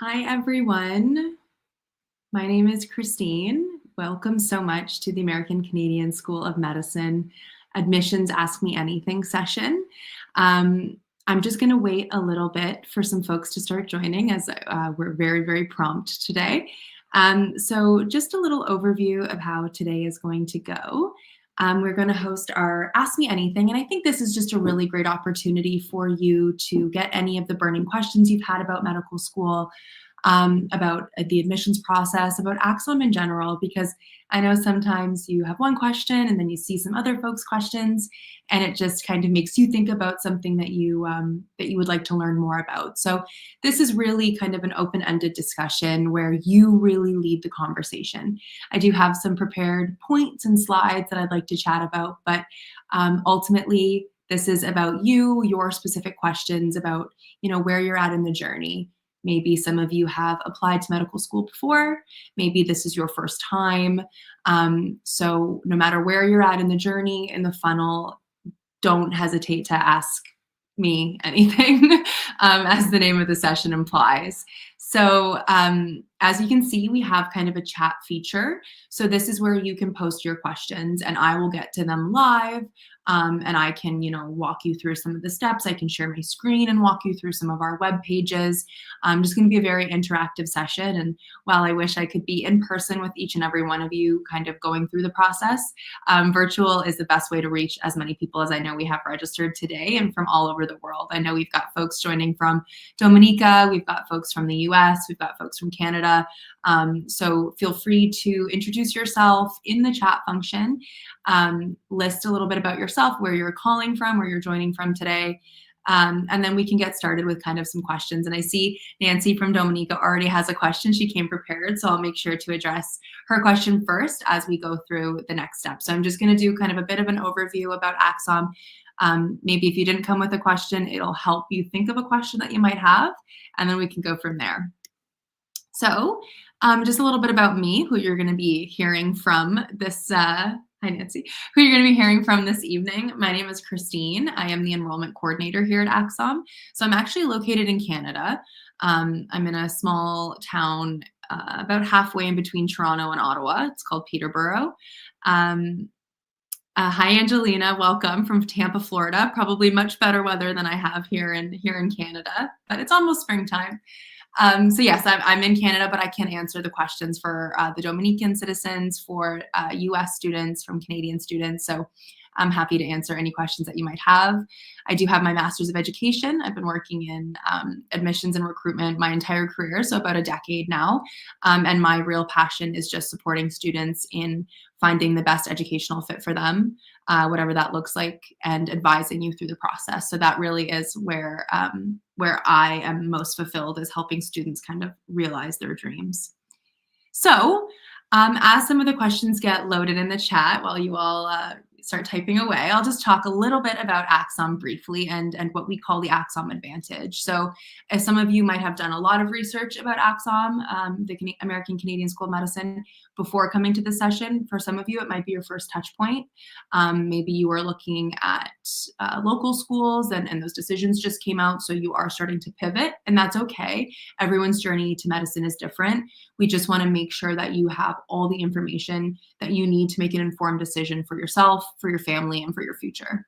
Hi, everyone. My name is Christine. Welcome so much to the American Canadian School of Medicine Admissions Ask Me Anything session. I'm just going to wait a little bit for some folks to start joining as we're very, very prompt today. So just a little overview of how today is going to go. We're going to host our Ask Me Anything, and I think this is just a really great opportunity for you to get any of the burning questions you've had about medical school, about the admissions process, about ACSOM in general, because I know sometimes you have one question and then you see some other folks' questions, and it just kind of makes you think about something that you would like to learn more about. So this is really kind of an open-ended discussion where you really lead the conversation. I do have some prepared points and slides that I'd like to chat about, but ultimately this is about you, your specific questions about, where you're at in the journey. Maybe some of you have applied to medical school before. Maybe this is your first time. So no matter where you're at in the journey, in the funnel, don't hesitate to ask me anything, as the name of the session implies. So as you can see, we have kind of a chat feature. So this is where you can post your questions and I will get to them live. And I can, walk you through some of the steps. I can share my screen and walk you through some of our web pages. Just going to be a very interactive session. And while I wish I could be in person with each and every one of you kind of going through the process, virtual is the best way to reach as many people as I know we have registered today and from all over the world. I know we've got folks joining from Dominica, we've got folks from the US, we've got folks from Canada. So feel free to introduce yourself in the chat function, list a little bit about yourself, where you're calling from, where you're joining from today. And then we can get started with kind of some questions. And I see Nancy from Dominica already has a question. She came prepared, so I'll make sure to address her question first as we go through the next step. So I'm just going to do kind of a bit of an overview about ACSOM. Maybe if you didn't come with a question, it'll help you think of a question that you might have, and then we can go from there. So just a little bit about me, who you're going to be hearing from this Hi, Nancy. Who you're going to be hearing from this evening. My name is Christine. I am the enrollment coordinator here at ACSOM. So I'm actually located in Canada. I'm in a small town about halfway in between Toronto and Ottawa. It's called Peterborough. Hi, Angelina. Welcome from Tampa, Florida. Probably much better weather than I have here in Canada, but it's almost springtime. So yes, I'm in Canada, but I can answer the questions for the Dominican citizens, for US students, from Canadian students. So I'm happy to answer any questions that you might have. I do have my Master's of Education. I've been working in admissions and recruitment my entire career, so about a decade now. And my real passion is just supporting students in finding the best educational fit for them, whatever that looks like, and advising you through the process. So that really is where I am most fulfilled, is helping students kind of realize their dreams. So as some of the questions get loaded in the chat while you all start typing away, I'll just talk a little bit about ACSOM briefly and what we call the ACSOM advantage. So as some of you might have done a lot of research about ACSOM, the American Canadian School of Medicine, before coming to this session. For some of you, it might be your first touch point. Maybe you are looking at local schools and those decisions just came out, so you are starting to pivot, and that's okay. Everyone's journey to medicine is different. We just want to make sure that you have all the information that you need to make an informed decision for yourself, for your family, and for your future.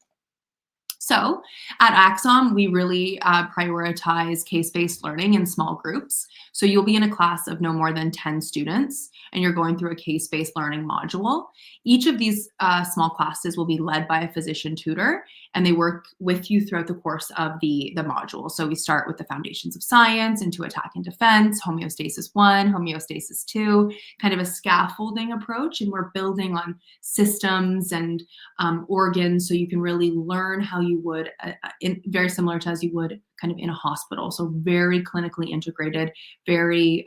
So at ACSOM, we really prioritize case-based learning in small groups. So you'll be in a class of no more than 10 students, and you're going through a case-based learning module. Each of these small classes will be led by a physician tutor, and they work with you throughout the course of the module. So we start with the foundations of science, into attack and defense, homeostasis 1, homeostasis 2, kind of a scaffolding approach, and we're building on systems and organs, so you can really learn how you would, very similar to as you would kind of in a hospital. So very clinically integrated, very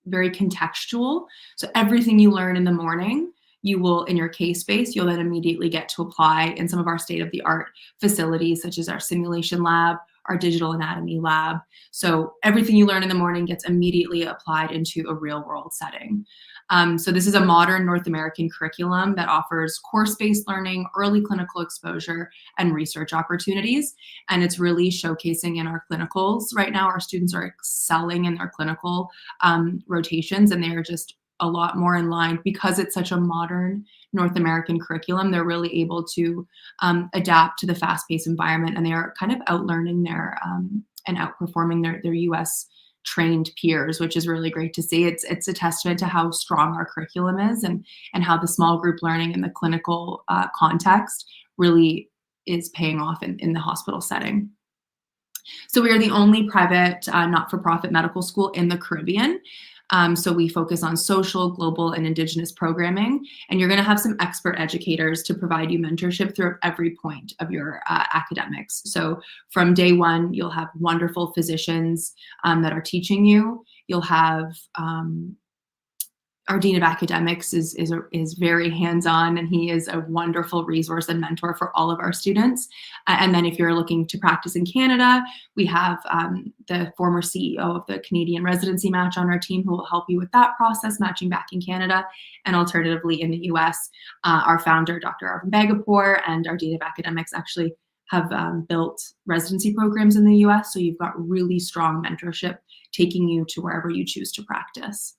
contextual. So everything you learn in the morning, you will, in your case base, you'll then immediately get to apply in some of our state-of-the-art facilities, such as our simulation lab, our digital anatomy lab. So everything you learn in the morning gets immediately applied into a real-world setting. So this is a modern North American curriculum that offers course-based learning, early clinical exposure, and research opportunities. And it's really showcasing in our clinicals. Right now, our students are excelling in their clinical rotations, and they are just a lot more in line because it's such a modern North American curriculum. They're really able to adapt to the fast-paced environment, and they are kind of outlearning their and outperforming their US trained peers, which is really great to see. It's a testament to how strong our curriculum is, and how the small group learning in the clinical context really is paying off in the hospital setting. So we are the only private not-for-profit medical school in the Caribbean. So we focus on social, global, and Indigenous programming, and you're going to have some expert educators to provide you mentorship throughout every point of your academics. So from day one, you'll have wonderful physicians that are teaching you. You'll have our Dean of Academics is very hands-on, and he is a wonderful resource and mentor for all of our students. And then if you're looking to practice in Canada, we have the former CEO of the Canadian residency match on our team who will help you with that process, matching back in Canada. And alternatively, in the US, our founder, Dr. Arvin Bagapour, and our Dean of Academics actually have built residency programs in the US. So you've got really strong mentorship taking you to wherever you choose to practice.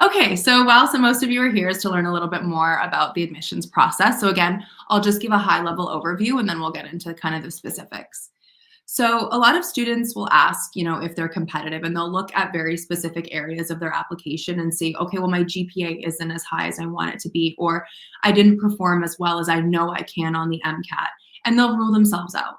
Okay, so most of you are here is to learn a little bit more about the admissions process. So again, I'll just give a high-level overview, and then we'll get into kind of the specifics. So a lot of students will ask, if they're competitive, and they'll look at very specific areas of their application and say, okay, well, my GPA isn't as high as I want it to be, or I didn't perform as well as I know I can on the MCAT, and they'll rule themselves out.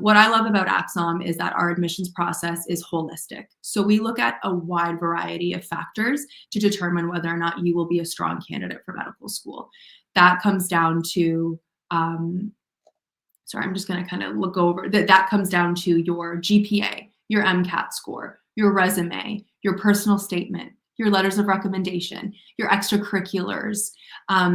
What I love about ACSOM is that our admissions process is holistic. So we look at a wide variety of factors to determine whether or not you will be a strong candidate for medical school. That comes down to, sorry, I'm just going to kind of look over, that comes down to your GPA, your MCAT score, your resume, your personal statement, your letters of recommendation, your extracurriculars,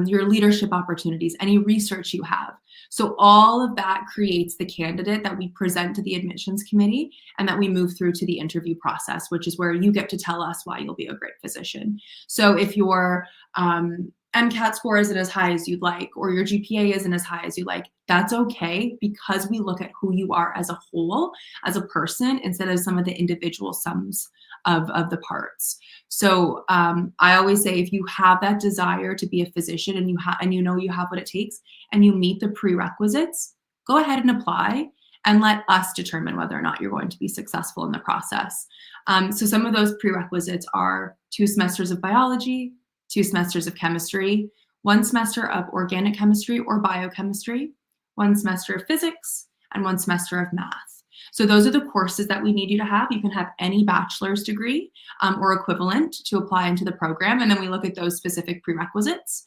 your leadership opportunities, any research you have. So all of that creates the candidate that we present to the admissions committee and that we move through to the interview process, which is where you get to tell us why you'll be a great physician. So if your MCAT score isn't as high as you'd like, or your GPA isn't as high as you like, that's okay, because we look at who you are as a whole, as a person, instead of some of the individual sums of the parts. So I always say, if you have that desire to be a physician and you know you have what it takes and you meet the prerequisites, go ahead and apply and let us determine whether or not you're going to be successful in the process. So some of those prerequisites are 2 semesters of biology, 2 semesters of chemistry, 1 semester of organic chemistry or biochemistry, 1 semester of physics, and 1 semester of math. So those are the courses that we need you to have. You can have any bachelor's degree or equivalent to apply into the program. And then we look at those specific prerequisites.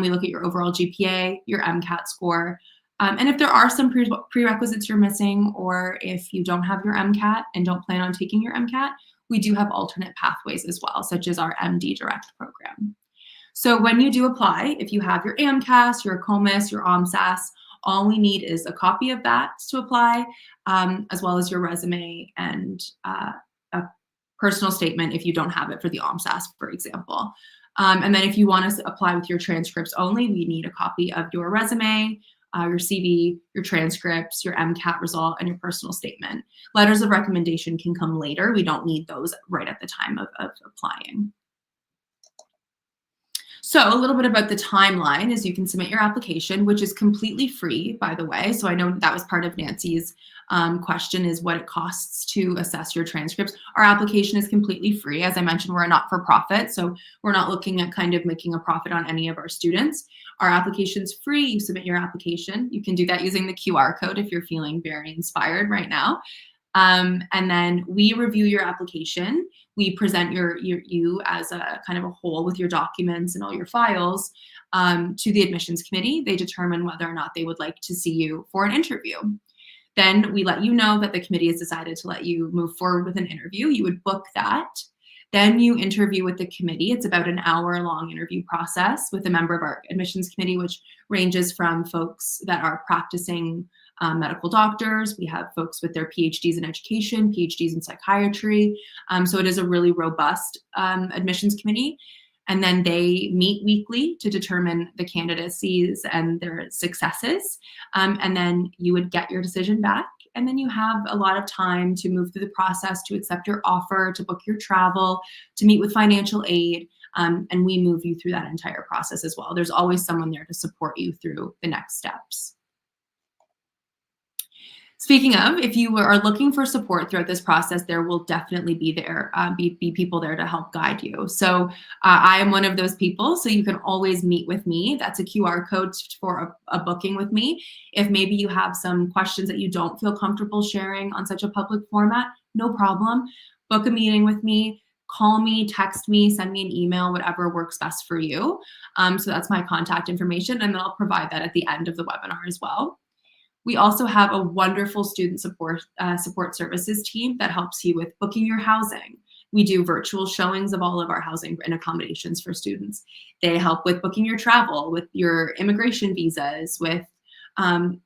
We look at your overall GPA, your MCAT score. And if there are some prerequisites you're missing, or if you don't have your MCAT and don't plan on taking your MCAT, we do have alternate pathways as well, such as our MD Direct program. So when you do apply, if you have your AMCAS, your ACOMAS, your OMSAS, all we need is a copy of that to apply, as well as your resume and a personal statement if you don't have it for the OMSAS, for example. And then if you want to apply with your transcripts only, we need a copy of your resume, your CV, your transcripts, your MCAT result, and your personal statement. Letters of recommendation can come later. We don't need those right at the time of applying. So a little bit about the timeline is you can submit your application, which is completely free, by the way. So I know that was part of Nancy's question, is what it costs to assess your transcripts. Our application is completely free. As I mentioned, we're a not-for-profit, so we're not looking at kind of making a profit on any of our students. Our application's free. You submit your application. You can do that using the QR code if you're feeling very inspired right now. And then we review your application. We present you as a kind of a whole with your documents and all your files to the admissions committee. They determine whether or not they would like to see you for an interview. Then we let you know that the committee has decided to let you move forward with an interview. You would book that. Then you interview with the committee. It's about an hour-long interview process with a member of our admissions committee, which ranges from folks that are practicing medical doctors. We have folks with their PhDs in education, PhDs in psychiatry. So it is a really robust admissions committee. And then they meet weekly to determine the candidacies and their successes. And then you would get your decision back. And then you have a lot of time to move through the process, to accept your offer, to book your travel, to meet with financial aid. And we move you through that entire process as well. There's always someone there to support you through the next steps. Speaking of, if you are looking for support throughout this process, there will definitely be people there to help guide you. So I am one of those people, so you can always meet with me. That's a QR code for a booking with me. If maybe you have some questions that you don't feel comfortable sharing on such a public format, no problem. Book a meeting with me. Call me, text me, send me an email, whatever works best for you. So that's my contact information, and then I'll provide that at the end of the webinar as well. We also have a wonderful student support services team that helps you with booking your housing. We do virtual showings of all of our housing and accommodations for students. They help with booking your travel, with your immigration visas, with acclimatizing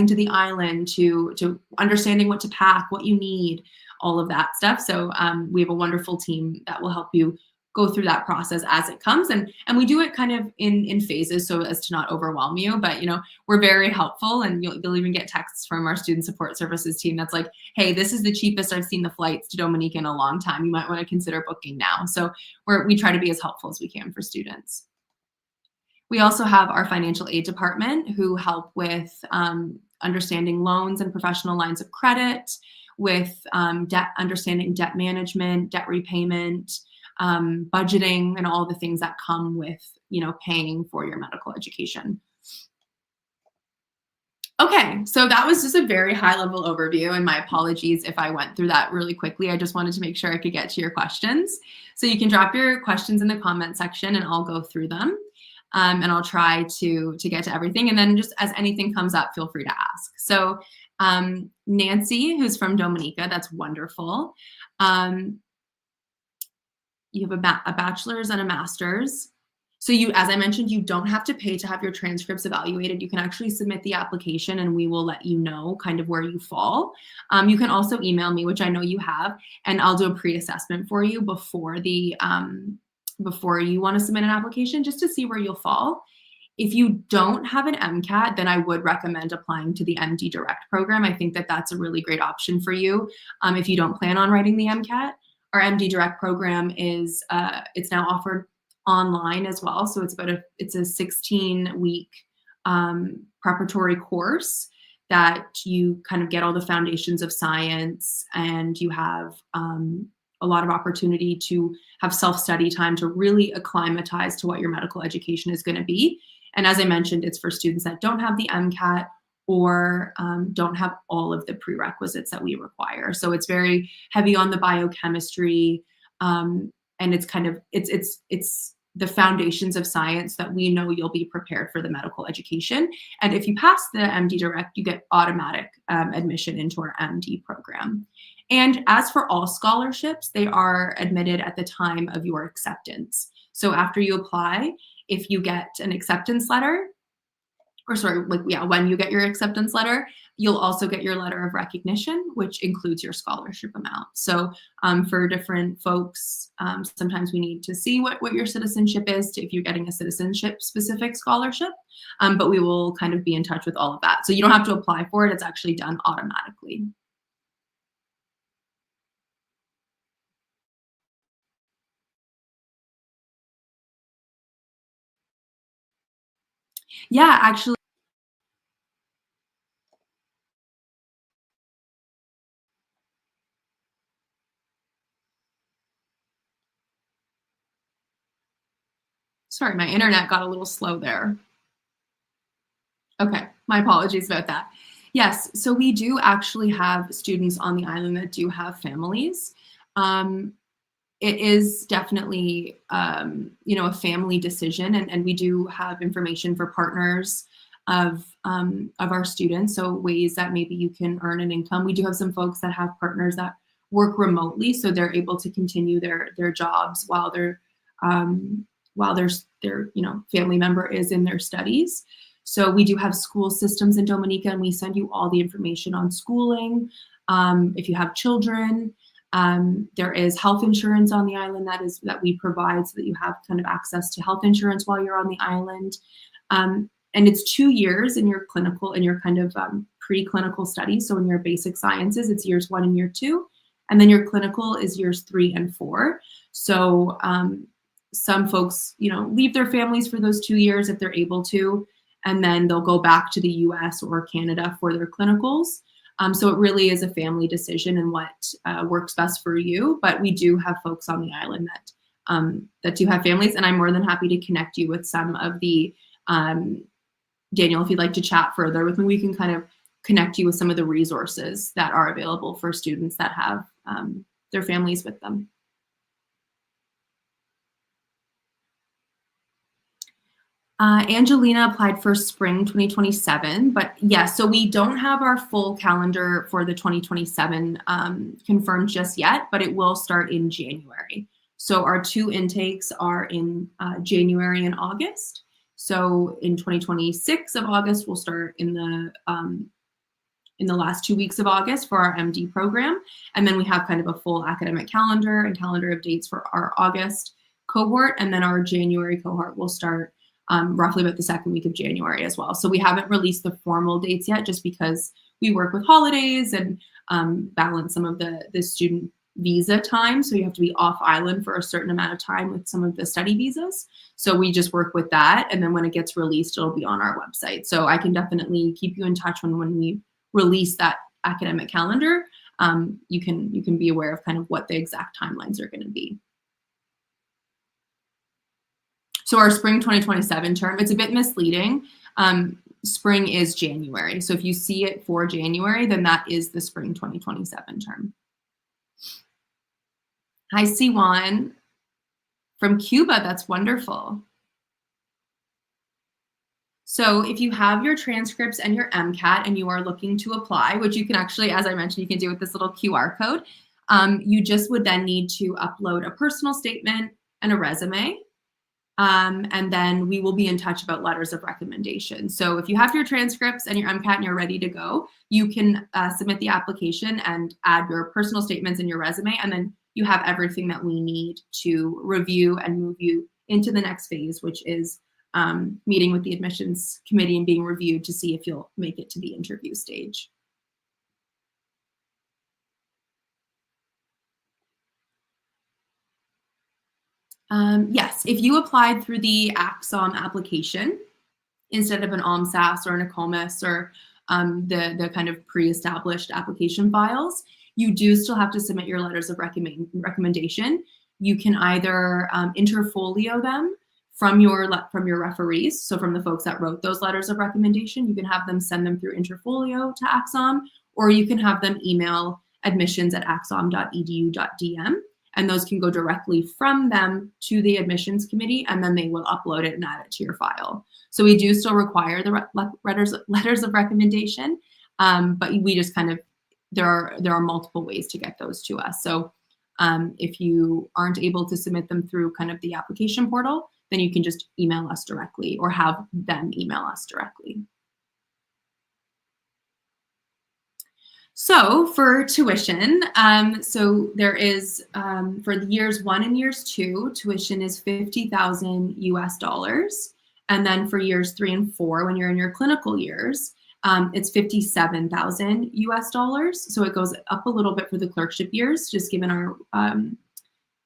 to the island, to understanding what to pack, what you need, all of that stuff. So we have a wonderful team that will help you go through that process as it comes. And we do it kind of in phases so as to not overwhelm you, but we're very helpful, and you'll even get texts from our student support services team that's like, hey, this is the cheapest I've seen the flights to Dominica in a long time. You might want to consider booking now. So we try to be as helpful as we can for students. We also have our financial aid department who help with understanding loans and professional lines of credit, with understanding debt management, debt repayment, budgeting, and all the things that come with, paying for your medical education. Okay, so that was just a very high-level overview, and my apologies if I went through that really quickly. I just wanted to make sure I could get to your questions. So you can drop your questions in the comment section, and I'll go through them, and I'll try to get to everything. And then just as anything comes up, feel free to ask. So Nancy, who's from Dominica, that's wonderful. You have a bachelor's and a master's. So as I mentioned, you don't have to pay to have your transcripts evaluated. You can actually submit the application and we will let you know kind of where you fall. You can also email me, which I know you have, and I'll do a pre-assessment for you before you want to submit an application, just to see where you'll fall. If you don't have an MCAT, then I would recommend applying to the MD Direct program. I think that that's a really great option for you if you don't plan on writing the MCAT. Our MD Direct program is it's now offered online as well. So it's a 16-week preparatory course that you kind of get all the foundations of science, and you have a lot of opportunity to have self-study time to really acclimatize to what your medical education is going to be. And as I mentioned, it's for students that don't have the MCAT or don't have all of the prerequisites that we require. So it's very heavy on the biochemistry, and it's kind of it's the foundations of science that we know you'll be prepared for the medical education. And if you pass the MD Direct, you get automatic admission into our MD program. And as for all scholarships, they are admitted at the time of your acceptance. So after you apply, if you get an acceptance letter, when you get your acceptance letter, you'll also get your letter of recognition, which includes your scholarship amount. So for different folks, sometimes we need to see what your citizenship is if you're getting a citizenship-specific scholarship, but we will kind of be in touch with all of that. So you don't have to apply for it. It's actually done automatically. Yeah, actually. Sorry, my internet got a little slow there. Okay, my apologies about that. Yes, so we do actually have students on the island that do have families. It is definitely, a family decision, and we do have information for partners of our students, so ways that maybe you can earn an income. We do have some folks that have partners that work remotely, so they're able to continue their jobs while their family member is in their studies. So we do have school systems in Dominica, and we send you all the information on schooling. If you have children, there is health insurance on the island that we provide, so that you have kind of access to health insurance while you're on the island. And it's 2 years in your clinical and your kind of preclinical studies. So in your basic sciences, it's years 1 and year 2, and then your clinical is years 3 and 4. So some folks, leave their families for those 2 years if they're able to, and then they'll go back to the US or Canada for their clinicals. So it really is a family decision and what works best for you. But we do have folks on the island that do have families, and I'm more than happy to connect you with some of the Daniel, if you'd like to chat further with me, we can kind of connect you with some of the resources that are available for students that have their families with them. Angelina applied for spring 2027, but yes, so we don't have our full calendar for the 2027 confirmed just yet, but it will start in January. So our 2 intakes are in January and August. So in 2026 of August, we'll start in the last 2 weeks of August for our MD program. And then we have kind of a full academic calendar and calendar of dates for our August cohort. And then our January cohort will start roughly about the 2nd week of January as well. So we haven't released the formal dates yet, just because we work with holidays and balance some of the student visa time. So you have to be off island for a certain amount of time with some of the study visas. So we just work with that. And then when it gets released, it'll be on our website. So I can definitely keep you in touch when we release that academic calendar. You can be aware of kind of what the exact timelines are going to be. So our spring 2027 term, it's a bit misleading. Spring is January. So if you see it for January, then that is the spring 2027 term. Hi, Siwan from Cuba. That's wonderful. So if you have your transcripts and your MCAT and you are looking to apply, which you can actually, as I mentioned, you can do with this little QR code, you just would then need to upload a personal statement and a resume. And then we will be in touch about letters of recommendation. So if you have your transcripts and your MCAT and you're ready to go, you can submit the application and add your personal statements and your resume, and then you have everything that we need to review and move you into the next phase, which is meeting with the admissions committee and being reviewed to see if you'll make it to the interview stage. Yes, if you applied through the ACSOM application instead of an OMSAS or an ACOMAS or the kind of pre-established application files, you do still have to submit your letters of recommendation. You can either interfolio them from your referees, so from the folks that wrote those letters of recommendation, you can have them send them through interfolio to ACSOM, or you can have them email admissions@axom.edu.dm, and those can go directly from them to the admissions committee, and then they will upload it and add it to your file. So we do still require the letters of recommendation, but we just kind of, there are multiple ways to get those to us. So if you aren't able to submit them through kind of the application portal, then you can just email us directly or have them email us directly. So for tuition, so there is, for the years 1 and years 2, tuition is $50,000 US. And then for years 3 and 4, when you're in your clinical years, it's $57,000 US. So it goes up a little bit for the clerkship years, just given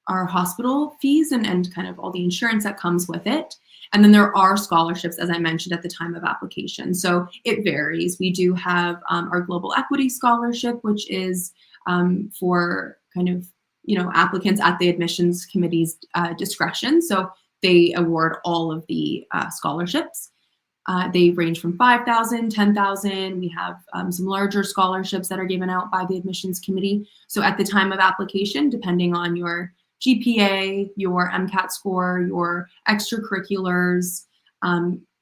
our hospital fees and kind of all the insurance that comes with it. And then there are scholarships, as I mentioned, at the time of application. So it varies. We do have our Global Equity Scholarship, which is for kind of, applicants at the admissions committee's discretion. So they award all of the scholarships. They range from $5,000, $10,000. We have some larger scholarships that are given out by the admissions committee. So at the time of application, depending on your GPA, your MCAT score, your extracurriculars,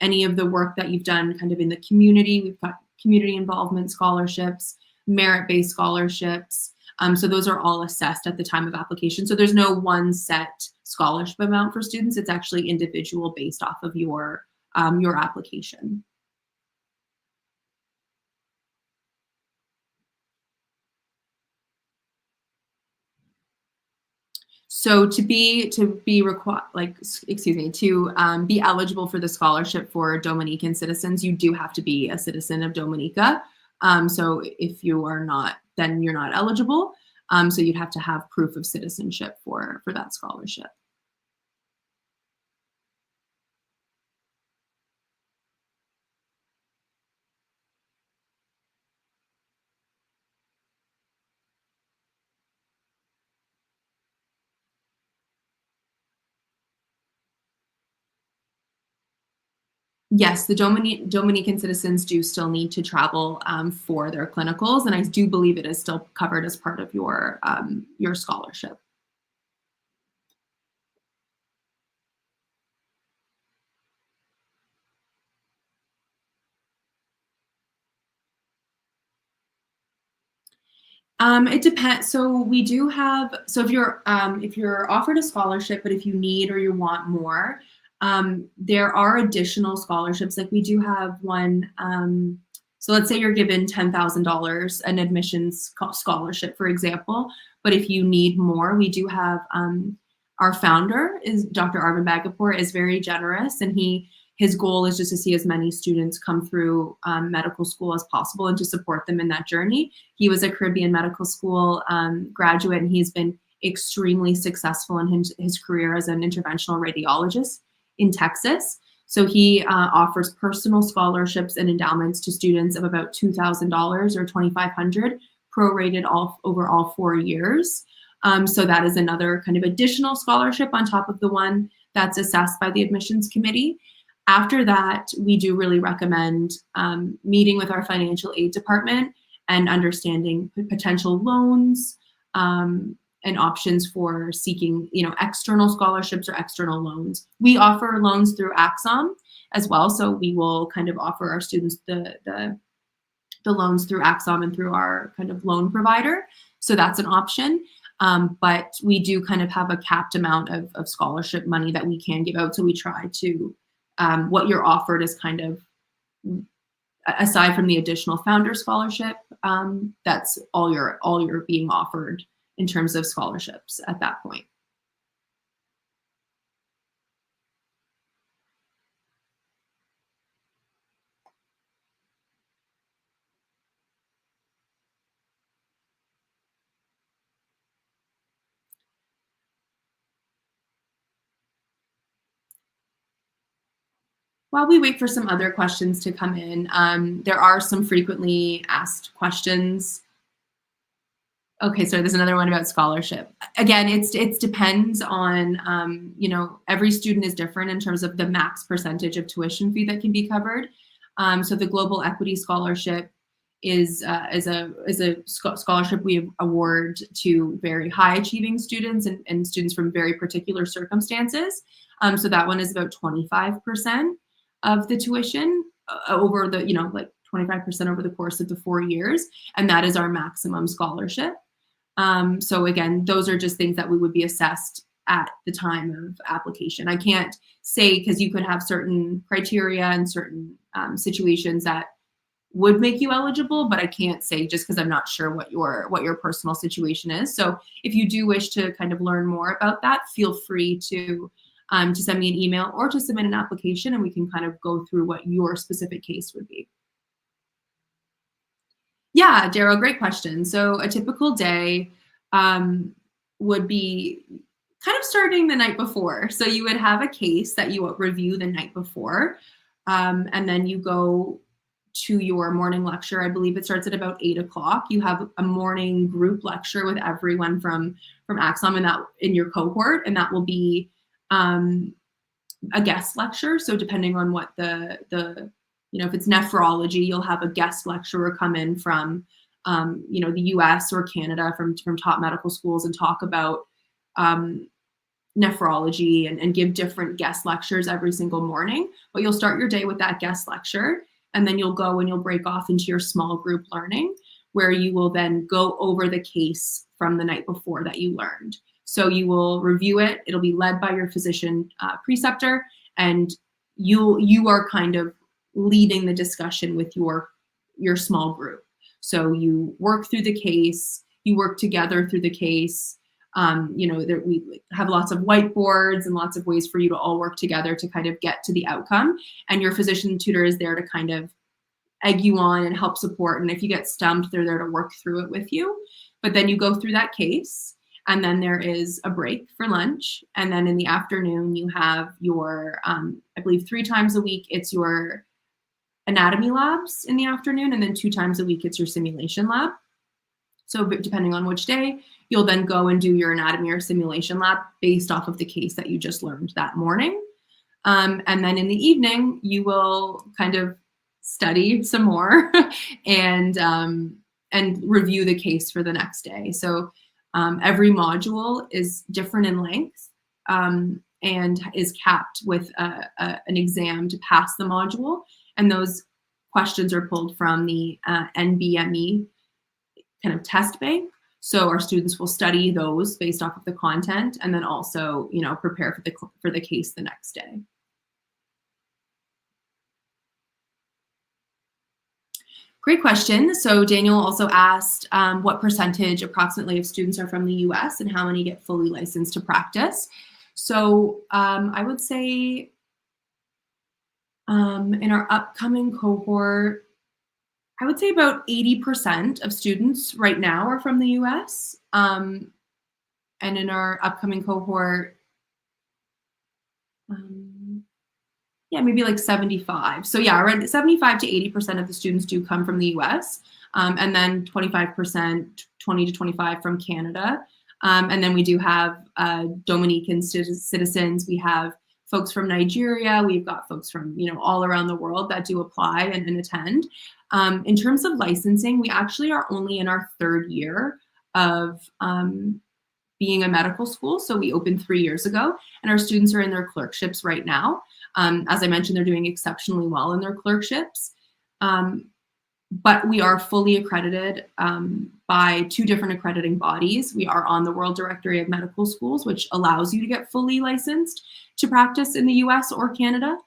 any of the work that you've done kind of in the community, we've got community involvement scholarships, merit-based scholarships. So those are all assessed at the time of application. So there's no one set scholarship amount for students. It's actually individual based off of your application. So to be required, like, excuse me, to be eligible for the scholarship for Dominican citizens, you do have to be a citizen of Dominica. So if you are not, then you're not eligible. So you'd have to have proof of citizenship for that scholarship. Yes, the Dominican citizens do still need to travel for their clinicals, and I do believe it is still covered as part of your scholarship. It depends. So we do have. So if you're offered a scholarship, but if you need or you want more, there are additional scholarships. Like we do have one. So let's say you're given $10,000 an admissions scholarship, for example. But if you need more, we do have our founder is Dr. Arvin Bagapur is very generous, and his goal is just to see as many students come through medical school as possible and to support them in that journey. He was a Caribbean medical school graduate, and he's been extremely successful in his career as an interventional radiologist in Texas. So he offers personal scholarships and endowments to students of about $2,000 or $2,500, prorated over all 4 years. So that is another kind of additional scholarship on top of the one that's assessed by the admissions committee. After that, we do really recommend meeting with our financial aid department and understanding potential loans and options for seeking, external scholarships or external loans. We offer loans through ACSOM as well, so we will kind of offer our students the loans through ACSOM and through our kind of loan provider. So that's an option. But we do kind of have a capped amount of scholarship money that we can give out. So we try to what you're offered is kind of, aside from the additional founder scholarship, that's all you're being offered in terms of scholarships at that point. While we wait for some other questions to come in, there are some frequently asked questions. Okay, so there's another one about scholarship. Again, it depends on, every student is different in terms of the max percentage of tuition fee that can be covered. So the Global Equity Scholarship is a scholarship we award to very high achieving students and students from very particular circumstances. So that one is about 25% of the tuition over the, like 25% over the course of the 4 years. And that is our maximum scholarship. So again, those are just things that we would be assessed at the time of application. I can't say, because you could have certain criteria and certain situations that would make you eligible, but I can't say just because I'm not sure what your personal situation is. So if you do wish to kind of learn more about that, feel free to send me an email or to submit an application, and we can kind of go through what your specific case would be. Yeah, Daryl, great question. So a typical day would be kind of starting the night before. So you would have a case that you review the night before, and then you go to your morning lecture. I believe it starts at about 8 o'clock. You have a morning group lecture with everyone from ACSOM in your cohort, and that will be a guest lecture. So depending on what if it's nephrology, you'll have a guest lecturer come in from, the US or Canada from top medical schools and talk about nephrology and give different guest lectures every single morning. But you'll start your day with that guest lecture, and then you'll go and you'll break off into your small group learning, where you will then go over the case from the night before that you learned. So you will review it. It'll be led by your physician preceptor, and you are kind of leading the discussion with your small group. So you work through the case, you work together through the case. We have lots of whiteboards and lots of ways for you to all work together to kind of get to the outcome. And your physician tutor is there to kind of egg you on and help support. And if you get stumped, they're there to work through it with you. But then you go through that case, and then there is a break for lunch. And then in the afternoon, you have your, I believe 3 times a week, it's your anatomy labs in the afternoon. And then 2 times a week, it's your simulation lab. So depending on which day, you'll then go and do your anatomy or simulation lab based off of the case that you just learned that morning. And then in the evening, you will kind of study some more and review the case for the next day. So every module is different in length and is capped with an exam to pass the module. And those questions are pulled from the NBME kind of test bank. So our students will study those based off of the content, and then also, prepare for the case the next day. Great question. So Daniel also asked what percentage approximately of students are from the US and how many get fully licensed to practice. So I would say in our upcoming cohort, I would say about 80% of students right now are from the US. And in our upcoming cohort, maybe like 75. So yeah, around 75 to 80% of the students do come from the US. And then 25%, 20 to 25 from Canada. And then we do have Dominican citizens. We have folks from Nigeria. We've got folks from, all around the world that do apply and attend. In terms of licensing, we actually are only in our 3rd year of being a medical school. So we opened 3 years ago, and our students are in their clerkships right now. As I mentioned, they're doing exceptionally well in their clerkships. But we are fully accredited by 2 different accrediting bodies. We are on the World Directory of Medical Schools, which allows you to get fully licensed to practice in the US or Canada.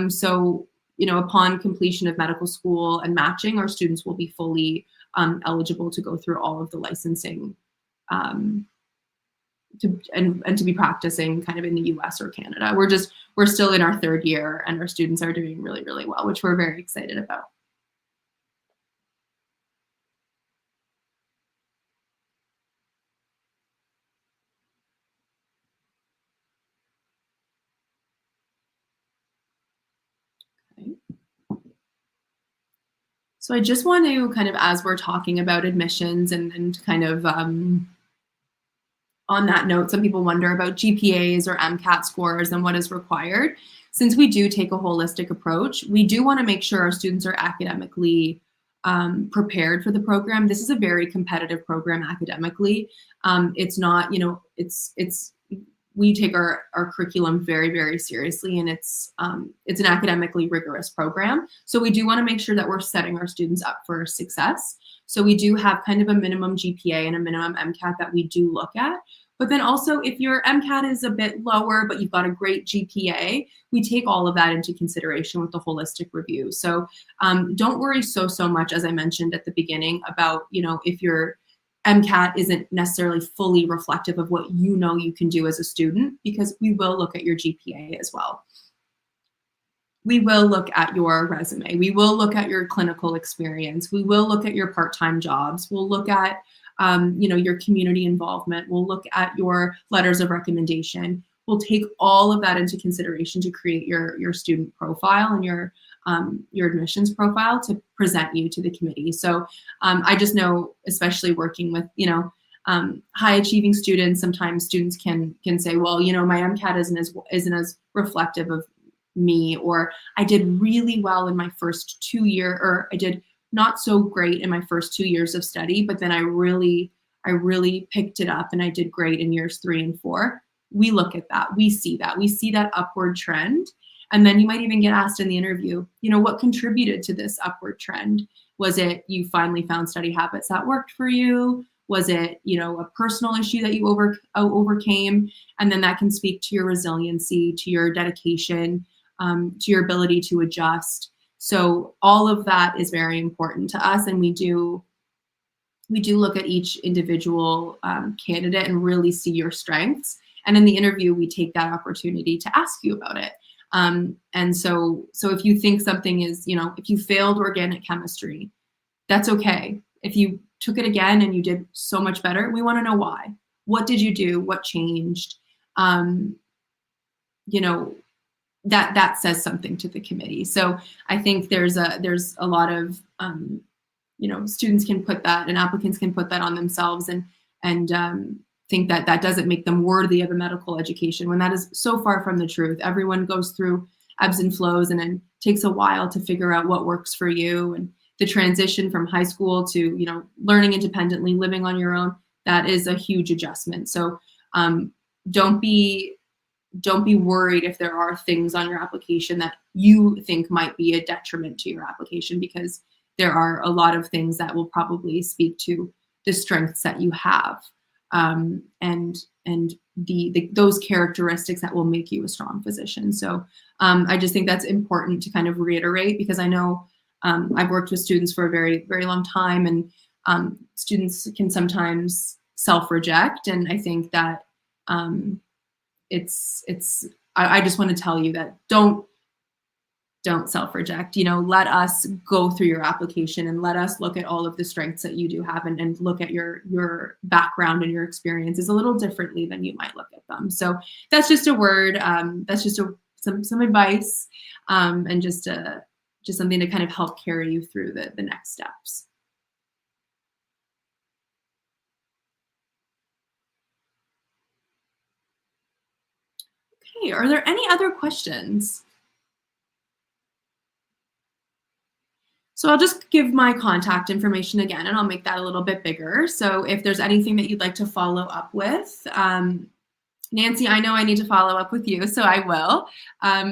So, upon completion of medical school and matching, our students will be fully eligible to go through all of the licensing to be practicing kind of in the US or Canada. We're still in our 3rd year, and our students are doing really, really well, which we're very excited about. Okay. So I just want to kind of, as we're talking about admissions and kind of on that note, some people wonder about GPAs or MCAT scores and what is required. Since we do take a holistic approach, we do want to make sure our students are academically prepared for the program. This is a very competitive program academically. It's not, we take our curriculum very, very seriously, and it's an academically rigorous program. So we do want to make sure that we're setting our students up for success. So we do have kind of a minimum GPA and a minimum MCAT that we do look at. But then also, if your MCAT is a bit lower, but you've got a great GPA, we take all of that into consideration with the holistic review. So don't worry so much, as I mentioned at the beginning, about, if your MCAT isn't necessarily fully reflective of what you can do as a student, because we will look at your GPA as well. We will look at your resume. We will look at your clinical experience. We will look at your part-time jobs. We'll look at your community involvement. We'll look at your letters of recommendation. We'll take all of that into consideration to create your student profile and your admissions profile to present you to the committee. So I just know, especially working with, high achieving students, sometimes students can say, well, my MCAT isn't as reflective of me, or I did really well in my first 2 year, or I did not so great in my first 2 years of study, but then I really picked it up and I did great in years 3 and 4. We look at that. We see that upward trend. And then you might even get asked in the interview, what contributed to this upward trend? Was it you finally found study habits that worked for you? Was it, a personal issue that you overcame? And then that can speak to your resiliency, to your dedication, to your ability to adjust. So all of that is very important to us, and we do look at each individual candidate and really see your strengths. And in the interview, we take that opportunity to ask you about it. And so if you think something is, if you failed organic chemistry, that's okay. If you took it again and you did so much better, we want to know why. What did you do? What changed? That says something to the committee. So I think there's a lot of students can put that, and applicants can put that on themselves and think that doesn't make them worthy of a medical education, when that is so far from the truth. Everyone goes through ebbs and flows, and it takes a while to figure out what works for you. And the transition from high school to learning independently, living on your own, that is a huge adjustment. So don't be worried if there are things on your application that you think might be a detriment to your application, because there are a lot of things that will probably speak to the strengths that you have, and those characteristics that will make you a strong physician. So I just think that's important to kind of reiterate, because I know I've worked with students for a very, very long time, and students can sometimes self-reject. And I think that I just want to tell you that don't self-reject. Let us go through your application and let us look at all of the strengths that you do have, and look at your background and your experiences a little differently than you might look at them. So that's just a word. That's just some advice, and just something to kind of help carry you through the next steps. Okay, are there any other questions? So I'll just give my contact information again, and I'll make that a little bit bigger. So if there's anything that you'd like to follow up with, Nancy, I know I need to follow up with you, so I will.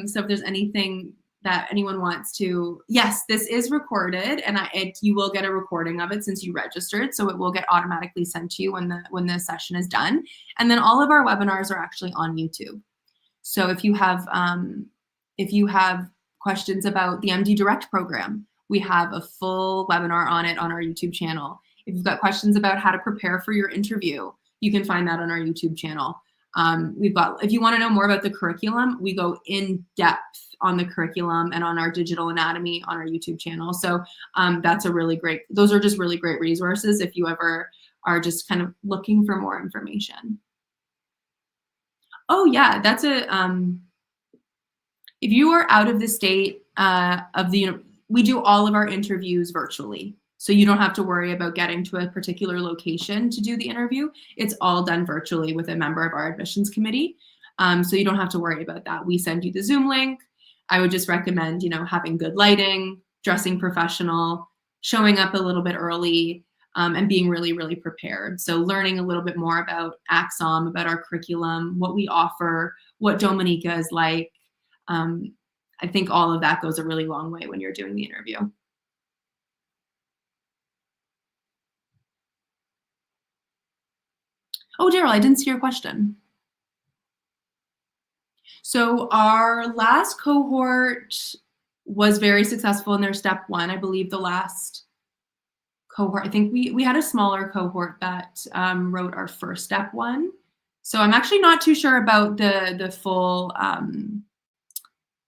So if there's anything that anyone wants to, yes, this is recorded, and you will get a recording of it since you registered, so it will get automatically sent to you when the session is done. And then all of our webinars are actually on YouTube. So if you have questions about the MD Direct program, we have a full webinar on it on our YouTube channel. If you've got questions about how to prepare for your interview, you can find that on our YouTube channel. If you want to know more about the curriculum, we go in depth on the curriculum and on our digital anatomy on our YouTube channel. So those are just really great resources if you ever are just kind of looking for more information. Oh yeah, if you are out of the state we do all of our interviews virtually. So you don't have to worry about getting to a particular location to do the interview. It's all done virtually with a member of our admissions committee. So you don't have to worry about that. We send you the Zoom link. I would just recommend, having good lighting, dressing professional, showing up a little bit early, and being really, really prepared. So learning a little bit more about ACSOM, about our curriculum, what we offer, what Dominica is like. I think all of that goes a really long way when you're doing the interview. Oh, Daryl, I didn't see your question. So our last cohort was very successful in their step one. I believe the last cohort, I think we had a smaller cohort that wrote our first step one. So I'm actually not too sure about the full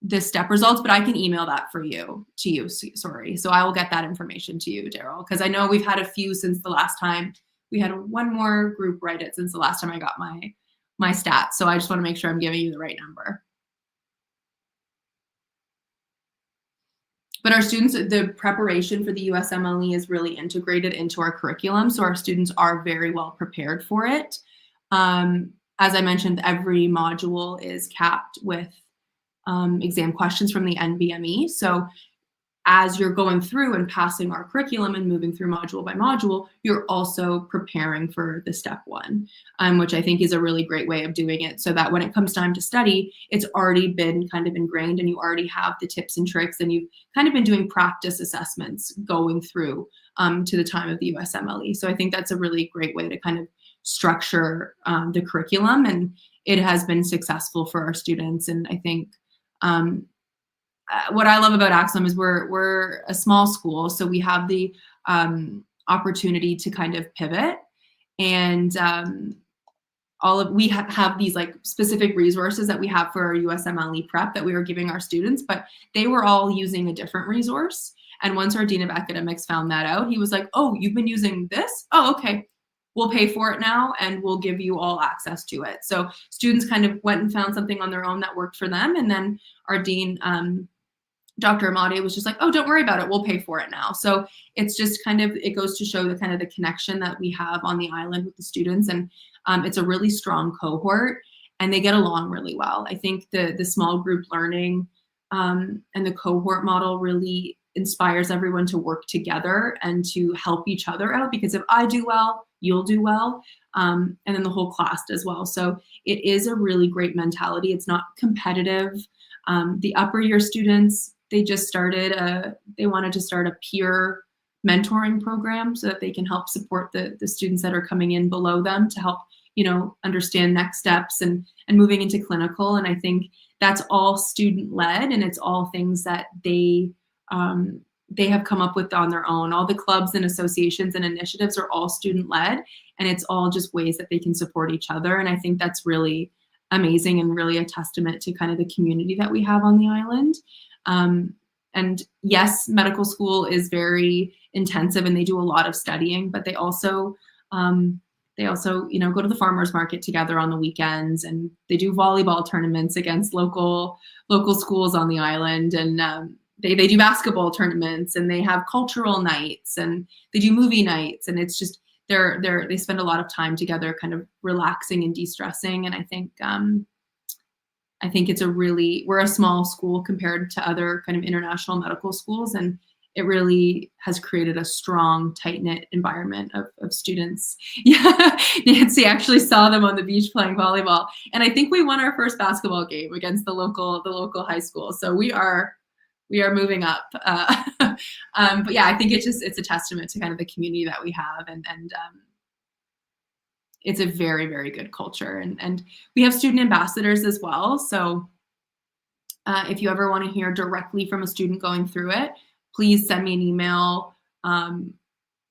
the step results, but I can email that to you. Sorry. So I will get that information to you, Daryl, because I know we've had a few since the last time. We had one more group write it since the last time I got my stats. So I just want to make sure I'm giving you the right number. But our students, the preparation for the USMLE is really integrated into our curriculum. So our students are very well prepared for it. As I mentioned, every module is capped with exam questions from the NBME. So as you're going through and passing our curriculum and moving through module by module, you're also preparing for the step one, which I think is a really great way of doing it, so that when it comes time to study, it's already been kind of ingrained and you already have the tips and tricks, and you've kind of been doing practice assessments going through to the time of the USMLE. So I think that's a really great way to kind of structure the curriculum, and it has been successful for our students. And I think what I love about ACSOM is we're a small school, so we have the opportunity to kind of pivot, and we have these like specific resources that we have for our USMLE prep that we were giving our students, but they were all using a different resource. And once our Dean of Academics found that out, he was like, "Oh, you've been using this? Oh, okay. We'll pay for it now and we'll give you all access to it." So students kind of went and found something on their own that worked for them. And then our dean, Dr. Amade, was just like, "Oh, don't worry about it. We'll pay for it now." So it's just kind of, it goes to show the kind of the connection that we have on the island with the students. And it's a really strong cohort and they get along really well. I think the small group learning and the cohort model really inspires everyone to work together and to help each other out, because if I do well, you'll do well. And then the whole class does well. So it is a really great mentality. It's not competitive. The upper year students, they just started, they wanted to start a peer mentoring program so that they can help support the students that are coming in below them to help, understand next steps and moving into clinical. And I think that's all student led, and it's all things that they have come up with on their own. All the clubs and associations and initiatives are all student led, and it's all just ways that they can support each other. And I think that's really amazing and really a testament to kind of the community that we have on the island. And yes, medical school is very intensive and they do a lot of studying, but they also go to the farmers market together on the weekends, and they do volleyball tournaments against local schools on the island. And they do basketball tournaments, and they have cultural nights, and they do movie nights. And it's just, they spend a lot of time together kind of relaxing and de-stressing. And I think it's we're a small school compared to other kind of international medical schools, and it really has created a strong, tight-knit environment of students. Yeah, Nancy actually saw them on the beach playing volleyball, and I think we won our first basketball game against the local high school. So we are moving up. But yeah, I think it's a testament to kind of the community that we have, and it's a very, very good culture. And we have student ambassadors as well. So if you ever want to hear directly from a student going through it, please send me an email, and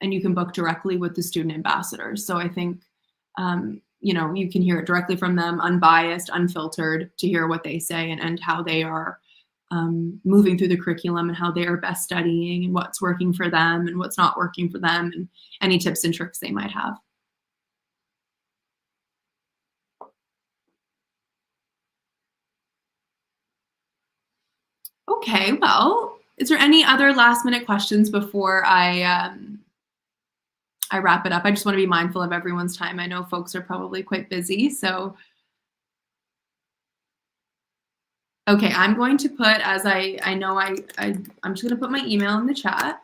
you can book directly with the student ambassadors. So I think, you can hear it directly from them, unbiased, unfiltered, to hear what they say and how they are moving through the curriculum and how they are best studying and what's working for them and what's not working for them, and any tips and tricks they might have. Okay, well, is there any other last minute questions before I wrap it up? I just want to be mindful of everyone's time. I know folks are probably quite busy, so. Okay, I'm going to put, as I'm just going to put my email in the chat.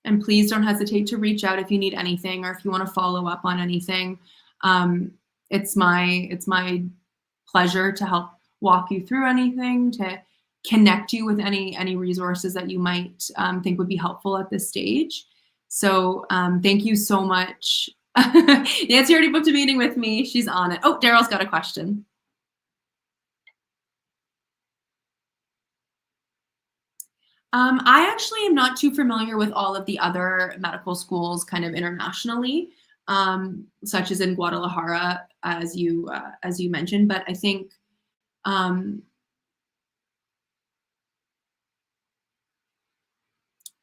And please don't hesitate to reach out if you need anything or if you want to follow up on anything. It's my pleasure to help walk you through anything, to connect you with any resources that you might think would be helpful at this stage. So thank you so much. Nancy already booked a meeting with me. She's on it. Oh, Daryl's got a question. I actually am not too familiar with all of the other medical schools kind of internationally, such as in Guadalajara, as you mentioned, but I think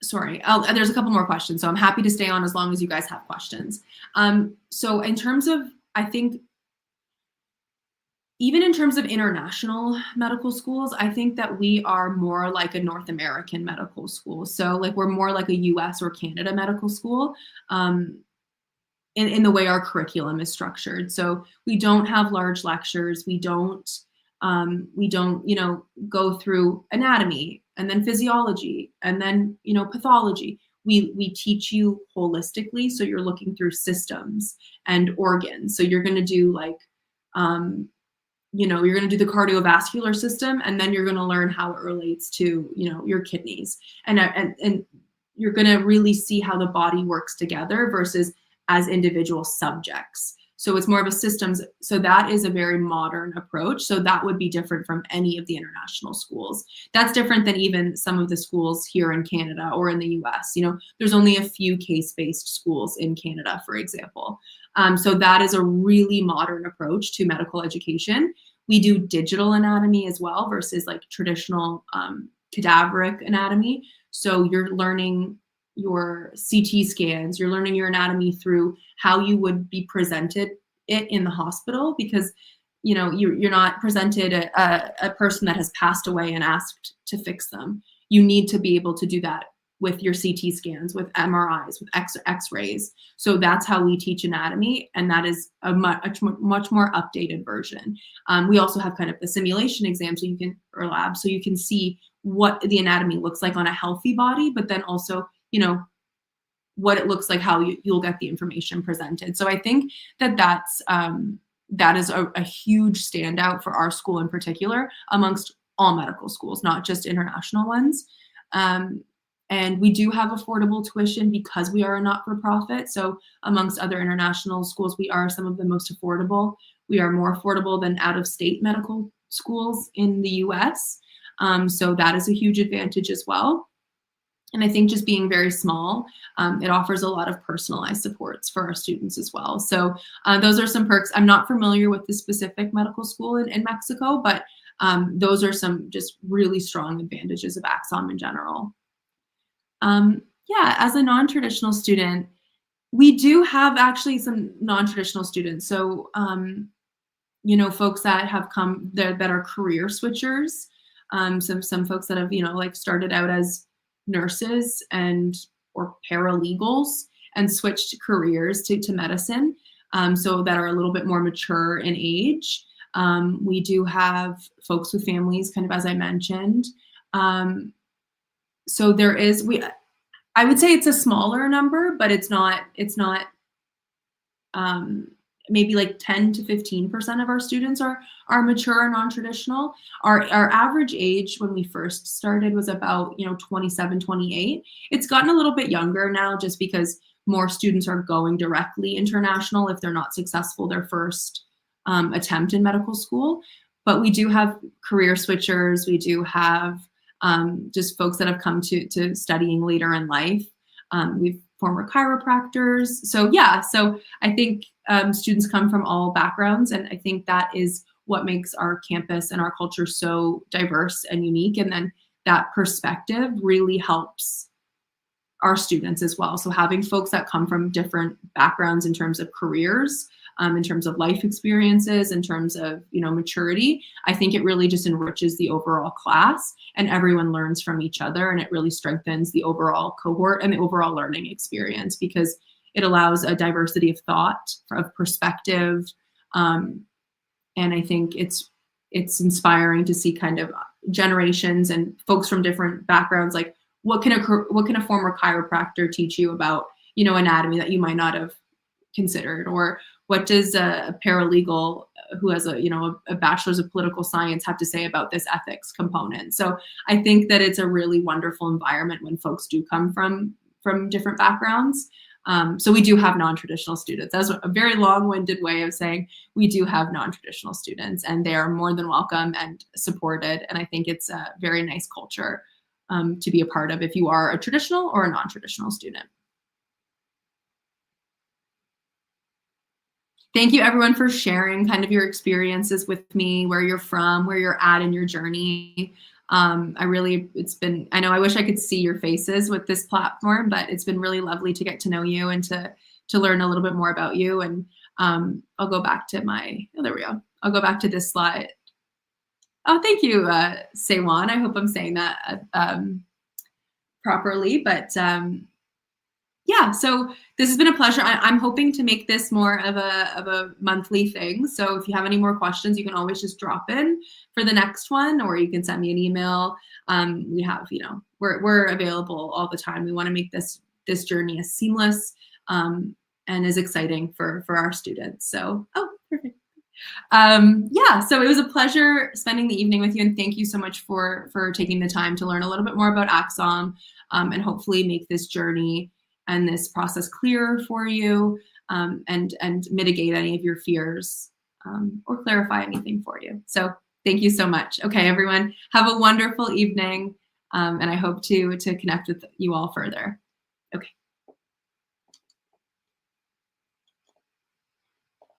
sorry, there's a couple more questions, so I'm happy to stay on as long as you guys have questions. So in terms of, I think, even in terms of international medical schools, I think that we are more like a North American medical school. So like we're more like a US or Canada medical school in the way our curriculum is structured. So we don't have large lectures. We don't We don't, go through anatomy and then physiology and then, pathology. We teach you holistically. So you're looking through systems and organs. So you're going to do like, you're going to do the cardiovascular system, and then you're going to learn how it relates to, your kidneys. And you're going to really see how the body works together versus as individual subjects. So it's more of a systems. So that is a very modern approach. So that would be different from any of the international schools. That's different than even some of the schools here in Canada or in the US. There's only a few case-based schools in Canada, for example. So that is a really modern approach to medical education. We do digital anatomy as well versus like traditional cadaveric anatomy. So you're learning your CT scans, you're learning your anatomy through how you would be presented it in the hospital, because you're not presented a person that has passed away and asked to fix them. You need to be able to do that with your CT scans, with MRIs, with X-rays. So that's how we teach anatomy, and that is a much more updated version. We also have kind of the simulation exam, or lab, so you can see what the anatomy looks like on a healthy body, but then also, what it looks like, how you'll get the information presented. So I think that is a huge standout for our school in particular amongst all medical schools, not just international ones. And we do have affordable tuition because we are a not-for-profit. So amongst other international schools, we are some of the most affordable. We are more affordable than out-of-state medical schools in the US. So that is a huge advantage as well. And I think just being very small, it offers a lot of personalized supports for our students as well. So those are some perks. I'm not familiar with the specific medical school in Mexico, but those are some just really strong advantages of ACSOM in general. Yeah, as a non-traditional student, we do have actually some non-traditional students. So, folks that have come that are career switchers. Some folks that have, like started out as nurses or paralegals and switched careers to medicine. So that are a little bit more mature in age. We do have folks with families, kind of as I mentioned. So I would say it's a smaller number, but it's not maybe like 10 to 15% of our students are mature and non-traditional. Our average age when we first started was about 27, 28. It's gotten a little bit younger now just because more students are going directly international if they're not successful their first attempt in medical school. But we do have career switchers. We do have just folks that have come to studying later in life. We've former chiropractors. So yeah, so I think students come from all backgrounds, and I think that is what makes our campus and our culture so diverse and unique. And then that perspective really helps our students as well. So having folks that come from different backgrounds in terms of careers, in terms of life experiences, in terms of maturity, I think it really just enriches the overall class, and everyone learns from each other, and it really strengthens the overall cohort and the overall learning experience because it allows a diversity of thought, of perspective, and I think it's inspiring to see kind of generations and folks from different backgrounds. Like what can a former chiropractor teach you about anatomy that you might not have considered, or what does a paralegal who has a bachelor's of political science have to say about this ethics component? So I think that it's a really wonderful environment when folks do come from different backgrounds. So we do have non-traditional students. That was a very long-winded way of saying we do have non-traditional students, and they are more than welcome and supported. And I think it's a very nice culture to be a part of if you are a traditional or a non-traditional student. Thank you everyone for sharing kind of your experiences with me, where you're from, where you're at in your journey. I know I wish I could see your faces with this platform, but it's been really lovely to get to know you and to learn a little bit more about you. And I'll go back to there we go. I'll go back to this slide. Oh, thank you, Seiwan. I hope I'm saying that properly, but Yeah, so this has been a pleasure. I'm hoping to make this more of a monthly thing. So if you have any more questions, you can always just drop in for the next one, or you can send me an email. We have, we're available all the time. We want to make this journey as seamless and as exciting for our students. So, oh, perfect. Yeah, so it was a pleasure spending the evening with you, and thank you so much for taking the time to learn a little bit more about ACSOM and hopefully make this journey and this process clearer for you and mitigate any of your fears or clarify anything for you. So thank you so much. Okay, everyone, have a wonderful evening, and I hope to connect with you all further. Okay.